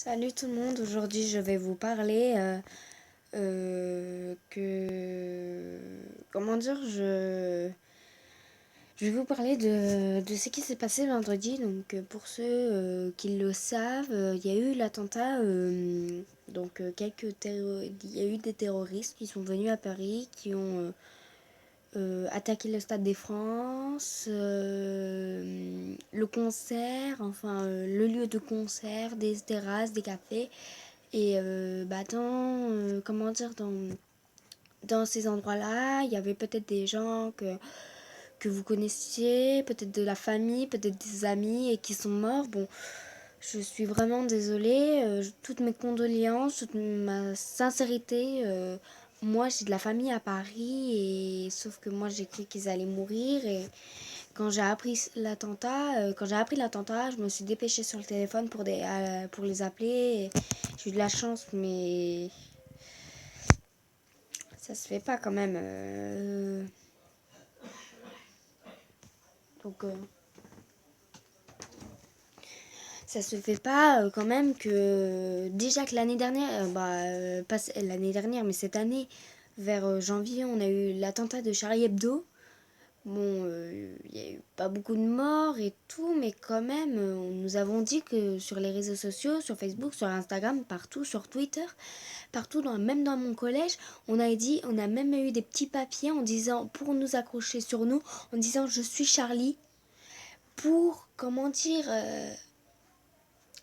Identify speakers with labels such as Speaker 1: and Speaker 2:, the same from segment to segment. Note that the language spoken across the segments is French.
Speaker 1: Salut tout le monde, aujourd'hui je vais vous parler comment dire, je vais vous parler de ce qui s'est passé vendredi. Donc pour ceux qui le savent, il y a eu l'attentat, il y a eu des terroristes qui sont venus à Paris, qui ont attaqué le Stade de France, le concert, le lieu de concert, des terrasses, des cafés. Et comment dire, dans ces endroits-là, il y avait peut-être des gens que vous connaissiez, peut-être de la famille, peut-être des amis et qui sont morts. Bon, je suis vraiment désolée. Toutes mes condoléances, toute ma sincérité. Moi, j'ai de la famille à Paris, et sauf que moi, j'ai cru qu'ils allaient mourir. Et quand j'ai appris l'attentat, je me suis dépêchée sur le téléphone pour les appeler. Et j'ai eu de la chance, mais ça se fait pas quand même. Donc, ça se fait pas quand même que déjà que l'année dernière, pas l'année dernière, mais cette année, vers janvier, on a eu l'attentat de Charlie Hebdo. Bon, il n'y a eu pas beaucoup de morts et tout, mais quand même, nous avons dit que sur les réseaux sociaux, sur Facebook, sur Instagram, partout, sur Twitter, partout, même dans mon collège, on a même eu des petits papiers en disant, pour nous accrocher sur nous, en disant je suis Charlie, pour, comment dire,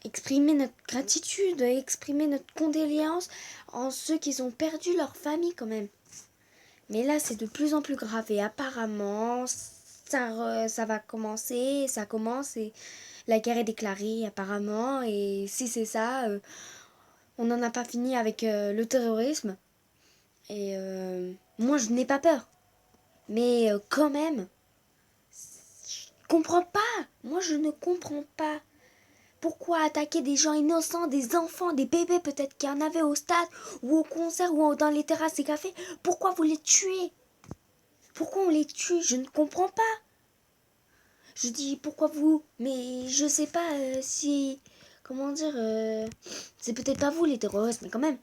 Speaker 1: exprimer notre gratitude, exprimer notre condoléance en ceux qui ont perdu leur famille quand même. Mais là, c'est de plus en plus grave et apparemment, ça va commencer, ça commence et la guerre est déclarée apparemment. Et si c'est ça, on n'en a pas fini avec le terrorisme. Et moi, je n'ai pas peur. Mais quand même, je comprends pas. Moi, je ne comprends pas. Pourquoi attaquer des gens innocents, des enfants, des bébés peut-être qu'il y en avait au stade ou au concert ou dans les terrasses des cafés? Pourquoi vous les tuez? Pourquoi on les tue? Je ne comprends pas. Je dis pourquoi vous? Mais je sais pas si... Comment dire c'est peut-être pas vous les terroristes, mais quand même.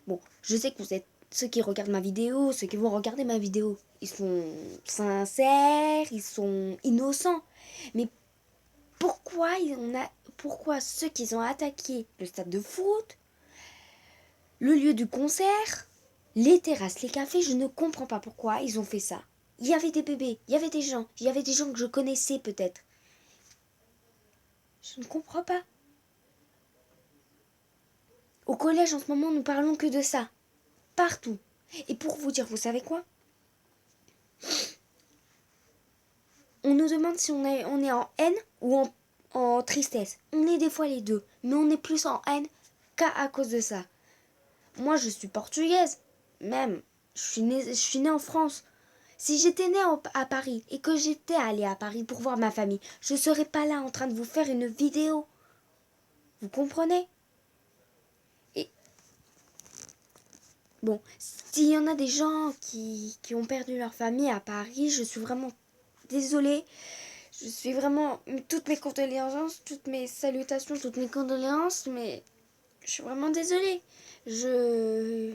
Speaker 1: Bon, je sais que vous êtes ceux qui regardent ma vidéo, ceux qui vont regarder ma vidéo. Ils sont sincères, ils sont innocents. Mais pourquoi ceux qui ont attaqué le stade de foot, le lieu du concert, les terrasses, les cafés, je ne comprends pas pourquoi ils ont fait ça. Il y avait des bébés, il y avait des gens que je connaissais peut-être. Je ne comprends pas. Au collège, en ce moment, nous parlons que de ça. Partout. Et pour vous dire, vous savez quoi? On nous demande si on est en haine ou en tristesse. On est des fois les deux. Mais on est plus en haine qu'à cause de ça. Moi, je suis portugaise. Même, je suis née en France. Si j'étais née à Paris et que j'étais allée à Paris pour voir ma famille, je ne serais pas là en train de vous faire une vidéo. Vous comprenez? Et bon, s'il y en a des gens qui ont perdu leur famille à Paris, je suis vraiment désolée. Je suis vraiment... Toutes mes condoléances, toutes mes salutations, toutes mes condoléances, mais je suis vraiment désolée. Ils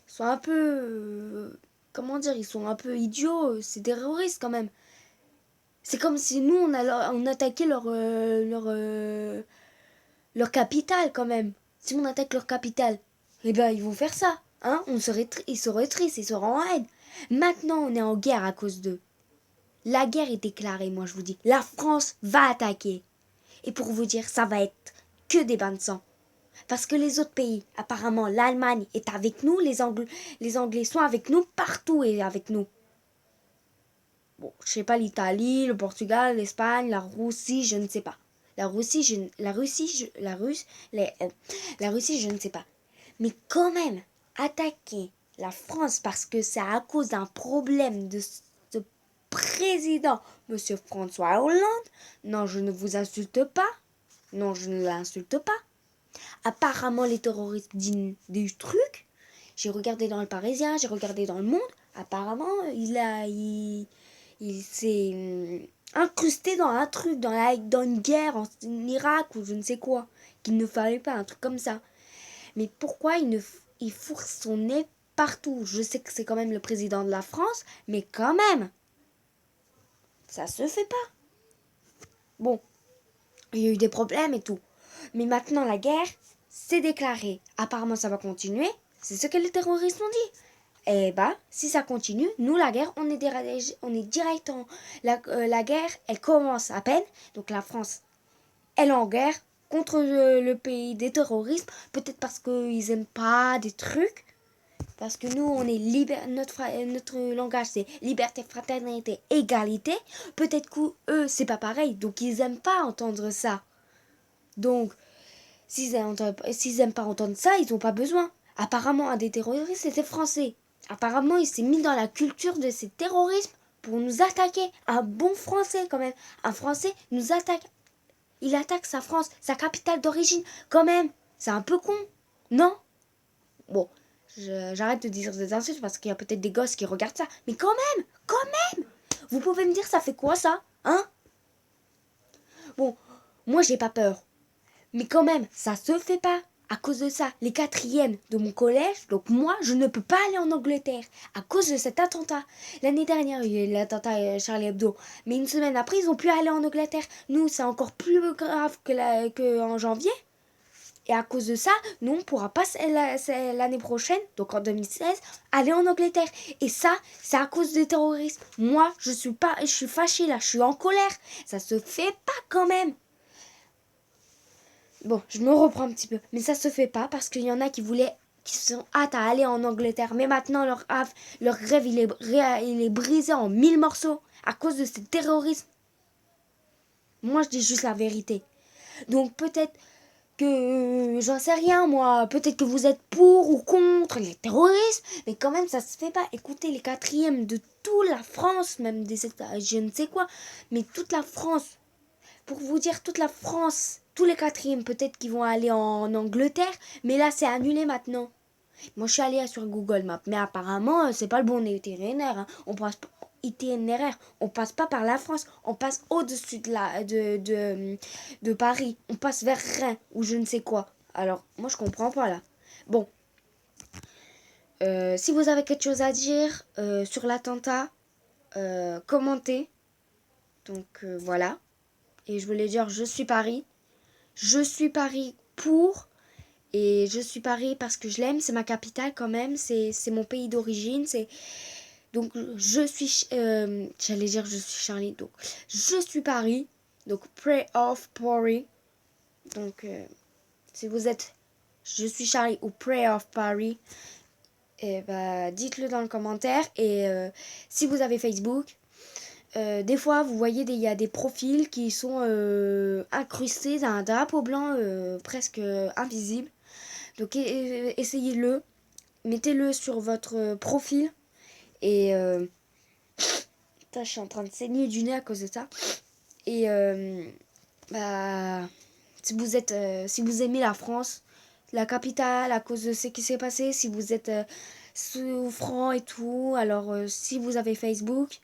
Speaker 1: sont un peu... comment dire? Ils sont un peu idiots. C'est des terroristes quand même. C'est comme si nous, on attaquait leur capitale quand même. Si on attaque leur capitale, eh ben ils vont faire ça. Hein, ils seraient tristes, ils seraient en haine. Maintenant, on est en guerre à cause d'eux. La guerre est déclarée, moi je vous dis. La France va attaquer. Et pour vous dire, ça va être que des bains de sang. Parce que les autres pays, apparemment, l'Allemagne est avec nous, les Anglais sont avec nous, partout est avec nous. Bon, je sais pas l'Italie, le Portugal, l'Espagne, la Russie, je ne sais pas. La Russie, la Russie, je ne sais pas. Mais quand même, attaquer la France parce que c'est à cause d'un problème de ce président, Monsieur François Hollande, non, je ne vous insulte pas. Non, je ne l'insulte pas. Apparemment, les terroristes disent des trucs. J'ai regardé dans le Parisien, j'ai regardé dans le Monde. Apparemment, il s'est incrustés dans un truc, dans une guerre en Irak ou je ne sais quoi, qu'il ne fallait pas, un truc comme ça. Mais pourquoi il fourre son nez partout? Je sais que c'est quand même le président de la France, mais quand même, ça se fait pas. Bon, il y a eu des problèmes et tout. Mais maintenant, la guerre, c'est déclaré. Apparemment, ça va continuer. C'est ce que les terroristes ont dit. Eh bah, si ça continue, nous, la guerre, on est direct en... La guerre, elle commence à peine. Donc la France, elle est en guerre contre le pays des terroristes. Peut-être parce qu'ils aiment pas des trucs. Parce que nous, on est notre langage, c'est liberté, fraternité, égalité. Peut-être qu'eux, c'est pas pareil. Donc, ils aiment pas entendre ça. Donc, s'ils aiment pas entendre ça, ils ont pas besoin. Apparemment, un des terroristes était français. Apparemment, il s'est mis dans la culture de ces terrorismes pour nous attaquer. Un bon français, quand même. Un français nous attaque. Il attaque sa France, sa capitale d'origine, quand même. C'est un peu con, non? Bon, j'arrête de dire des insultes parce qu'il y a peut-être des gosses qui regardent ça. Mais quand même, vous pouvez me dire ça fait quoi ça, hein? Bon, moi j'ai pas peur. Mais quand même, ça se fait pas. À cause de ça, les quatrièmes de mon collège, donc moi, je ne peux pas aller en Angleterre à cause de cet attentat. L'année dernière, il y a eu l'attentat Charlie Hebdo. Mais une semaine après, ils ont pu aller en Angleterre. Nous, c'est encore plus grave que en janvier. Et à cause de ça, nous, on ne pourra pas l'année prochaine, donc en 2016, aller en Angleterre. Et ça, c'est à cause des terroristes. Moi, je suis fâchée là, je suis en colère. Ça se fait pas quand même. Bon, je me reprends un petit peu. Mais ça se fait pas parce qu'il y en a qui sont hâte à aller en Angleterre. Mais maintenant, leur rêve, il est brisé en 1000 morceaux à cause de ces terroristes. Moi, je dis juste la vérité. Donc peut-être que j'en sais rien moi, peut-être que vous êtes pour ou contre les terroristes, mais quand même ça se fait pas. Écoutez, les quatrièmes de toute la France, même des États, je ne sais quoi, mais toute la France, pour vous dire toute la France, tous les quatrièmes peut-être qu'ils vont aller en Angleterre, mais là c'est annulé maintenant. Moi je suis allée sur Google Maps, mais apparemment c'est pas le bon itinéraire, hein. On passe pas par la France, on passe au-dessus de Paris, on passe vers Rennes ou je ne sais quoi. Alors moi je comprends pas là. Bon, si vous avez quelque chose à dire sur l'attentat, commentez. Donc voilà. Et je voulais dire je suis Paris pour. Et je suis Paris parce que je l'aime, c'est ma capitale quand même, c'est mon pays d'origine, c'est donc je suis j'allais dire je suis Charlie, donc je suis Paris, donc Pray of Paris. Donc si vous êtes je suis Charlie ou Pray of Paris, et bah dites-le dans le commentaire. Et si vous avez Facebook, des fois vous voyez il y a des profils qui sont incrustés d'un drapeau blanc presque invisible. Donc essayez-le, mettez-le sur votre profil. Et putain, je suis en train de saigner du nez à cause de ça. Et bah, si vous aimez la France, la capitale, à cause de ce qui s'est passé, si vous êtes souffrant et tout, alors si vous avez Facebook,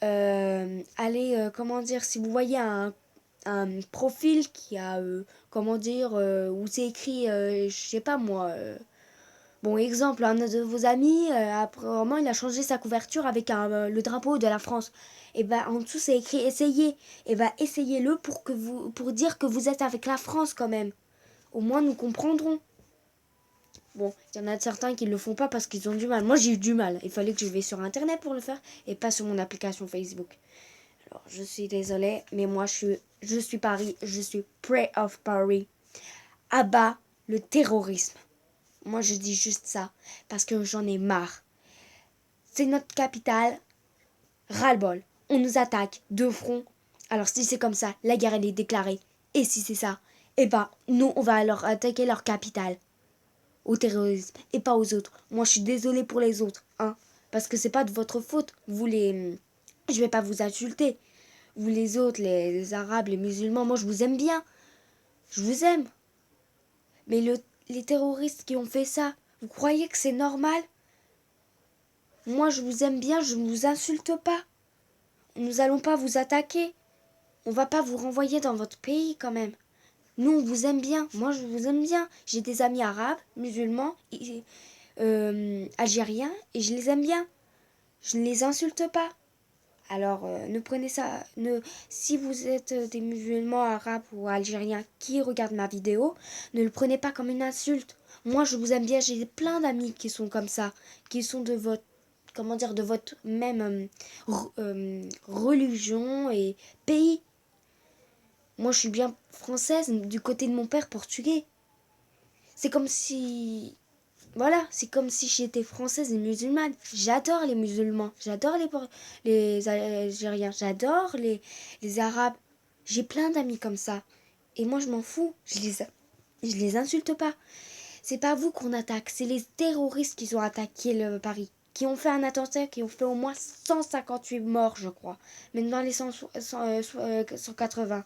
Speaker 1: allez, comment dire, si vous voyez un profil qui a, comment dire, où c'est écrit, je sais pas moi, bon, exemple, un de vos amis, apparemment, il a changé sa couverture avec le drapeau de la France. Et ben en dessous, c'est écrit essayez. Et ben essayez-le pour dire que vous êtes avec la France quand même. Au moins, nous comprendrons. Bon, il y en a certains qui ne le font pas parce qu'ils ont du mal. Moi, j'ai eu du mal. Il fallait que je vais sur Internet pour le faire et pas sur mon application Facebook. Alors, je suis désolée, mais moi, je suis Paris. Je suis Pray of Paris. Abat le terrorisme. Moi, je dis juste ça parce que j'en ai marre. C'est notre capitale. Ras-le-bol. On nous attaque de front. Alors, si c'est comme ça, la guerre, elle est déclarée. Et si c'est ça, eh ben, nous, on va leur attaquer leur capitale. Aux terroristes et pas aux autres. Moi, je suis désolée pour les autres, hein. Parce que c'est pas de votre faute. Vous les... Je vais pas vous insulter. Vous les autres, les Arabes, les musulmans, moi, je vous aime bien. Je vous aime. Mais les terroristes qui ont fait ça, vous croyez que c'est normal? Moi, je vous aime bien, je ne vous insulte pas. Nous allons pas vous attaquer. on va pas vous renvoyer dans votre pays quand même. Nous, on vous aime bien. Moi, je vous aime bien. J'ai des amis arabes, musulmans, algériens, et je les aime bien. Je ne les insulte pas. Alors, ne prenez ça. Si vous êtes des musulmans arabes ou algériens qui regardent ma vidéo, ne le prenez pas comme une insulte. Moi, je vous aime bien. J'ai plein d'amis qui sont comme ça, qui sont de votre, comment dire, de votre même religion et pays. Moi, je suis bien française, du côté de mon père portugais. C'est comme si voilà, c'est comme si j'étais française et musulmane. J'adore les musulmans, j'adore les Algériens, j'adore les Arabes. J'ai plein d'amis comme ça. Et moi, je m'en fous. Je les insulte pas. C'est pas vous qu'on attaque, c'est les terroristes qui ont attaqué le Paris. Qui ont fait un attentat, qui ont fait au moins 158 morts, je crois. Même dans les 180.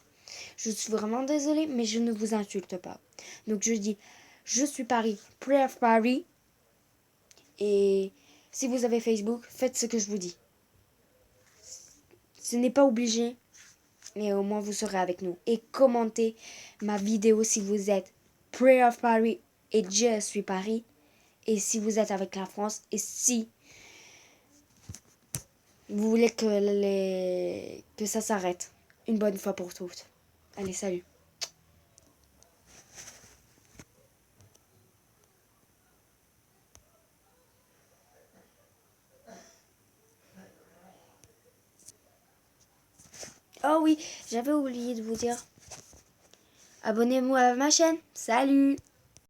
Speaker 1: Je suis vraiment désolée, mais je ne vous insulte pas. Donc je dis, je suis Paris, Pray of Paris. Et si vous avez Facebook, faites ce que je vous dis. Ce n'est pas obligé, mais au moins vous serez avec nous. Et commentez ma vidéo si vous êtes Pray of Paris et je suis Paris. Et si vous êtes avec la France, et si vous voulez que ça s'arrête une bonne fois pour toutes. Allez, salut. Oh oui, j'avais oublié de vous dire. Abonnez-vous à ma chaîne. Salut!